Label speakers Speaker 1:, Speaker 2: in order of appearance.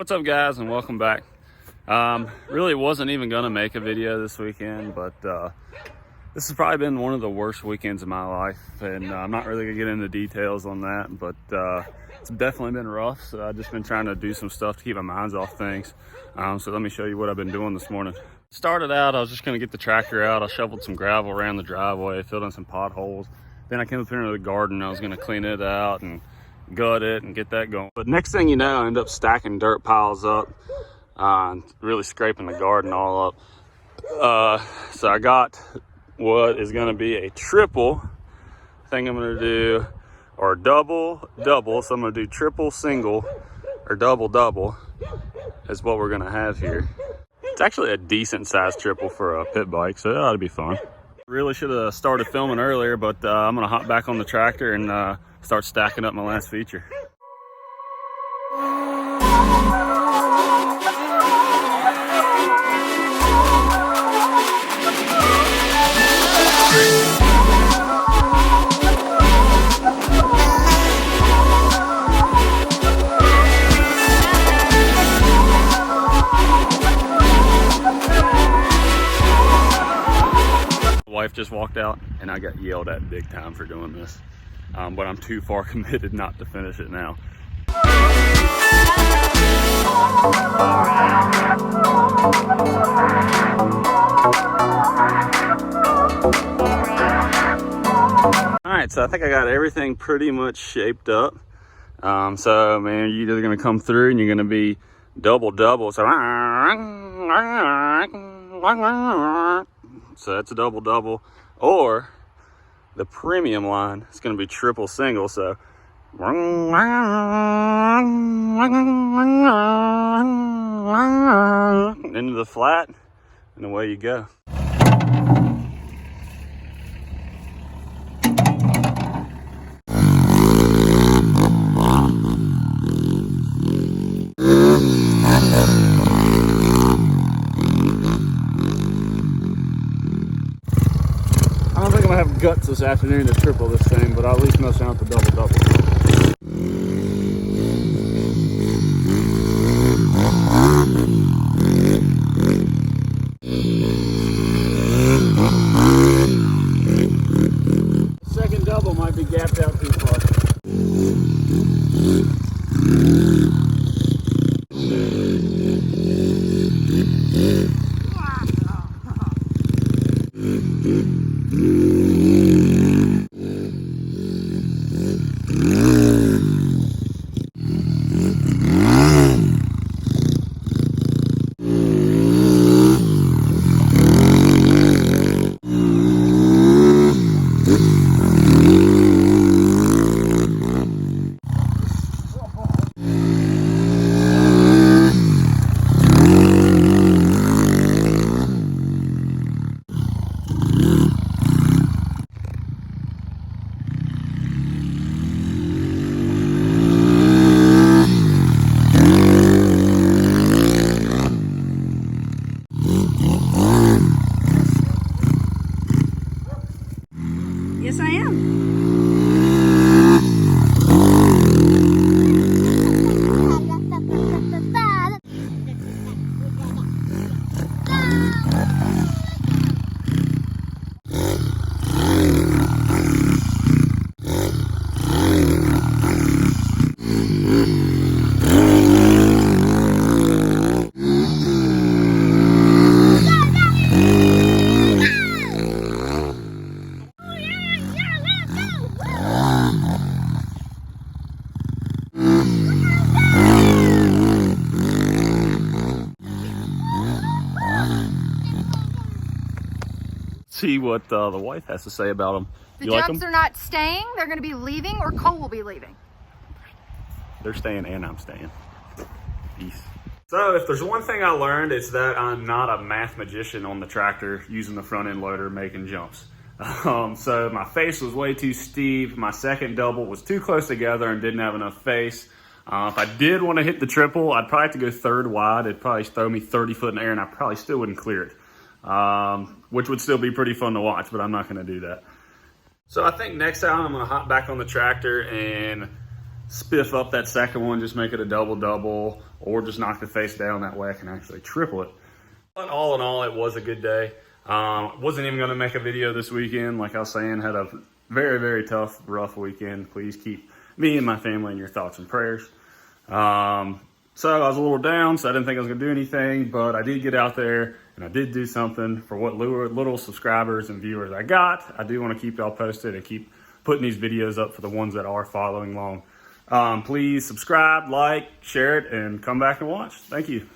Speaker 1: What's up, guys, and welcome back. Really wasn't even gonna make a video this weekend, but this has probably been one of the worst weekends of my life, and I'm not really gonna get into details on that, but it's definitely been rough. So I've just been trying to do some stuff to keep my mind off things. So let me show you what I've been doing this morning. Started out, I was just gonna get the tractor out. I shoveled some gravel around the driveway, filled in some potholes. Then I came up here into the garden. I was gonna clean it out and gut it and get that going. But next thing you know, I end up stacking dirt piles up, really scraping the garden all up. So I got what is gonna be a triple thing I'm gonna do, or double. So I'm gonna do triple single or double is what we're gonna have here. It's actually a decent sized triple for a pit bike, so that ought to be fun. Really should have started filming earlier, but I'm gonna hop back on the tractor and start stacking up my last feature. Wife just walked out and I got yelled at big time for doing this, but I'm too far committed not to finish it now. All right, so I think I got everything pretty much shaped up. So man, you're either gonna come through and you're gonna be double, so that's a double, or the premium line is going to be triple single. So into the flat, and away you go. I don't think I'm gonna have guts this afternoon to triple this thing, but I'll at least mess around with the double. Second double might be gapped out too far.
Speaker 2: Yes, I am.
Speaker 1: See what the wife has to say about them.
Speaker 2: The jumps are not staying. They're going to be leaving, or Cole will be leaving.
Speaker 1: They're staying and I'm staying. Peace. So if there's one thing I learned, it's that I'm not a math magician on the tractor using the front end loader making jumps. So my face was way too steep. My second double was too close together and didn't have enough face. If I did want to hit the triple, I'd probably have to go third wide. It'd probably throw me 30 foot in the air and I probably still wouldn't clear it. Which would still be pretty fun to watch, but I'm not going to do that. So I think next time I'm going to hop back on the tractor and spiff up that second one, just make it a double-double, or just knock the face down. That way I can actually triple it. But all in all, it was a good day. Wasn't even going to make a video this weekend. Like I was saying, had a very, very tough, rough weekend. Please keep me and my family in your thoughts and prayers. So I was a little down, so I didn't think I was going to do anything, but I did get out there and I did do something for what little subscribers and viewers I got. I do want to keep y'all posted and keep putting these videos up for the ones that are following along. Please subscribe, like, share it, and come back and watch. Thank you.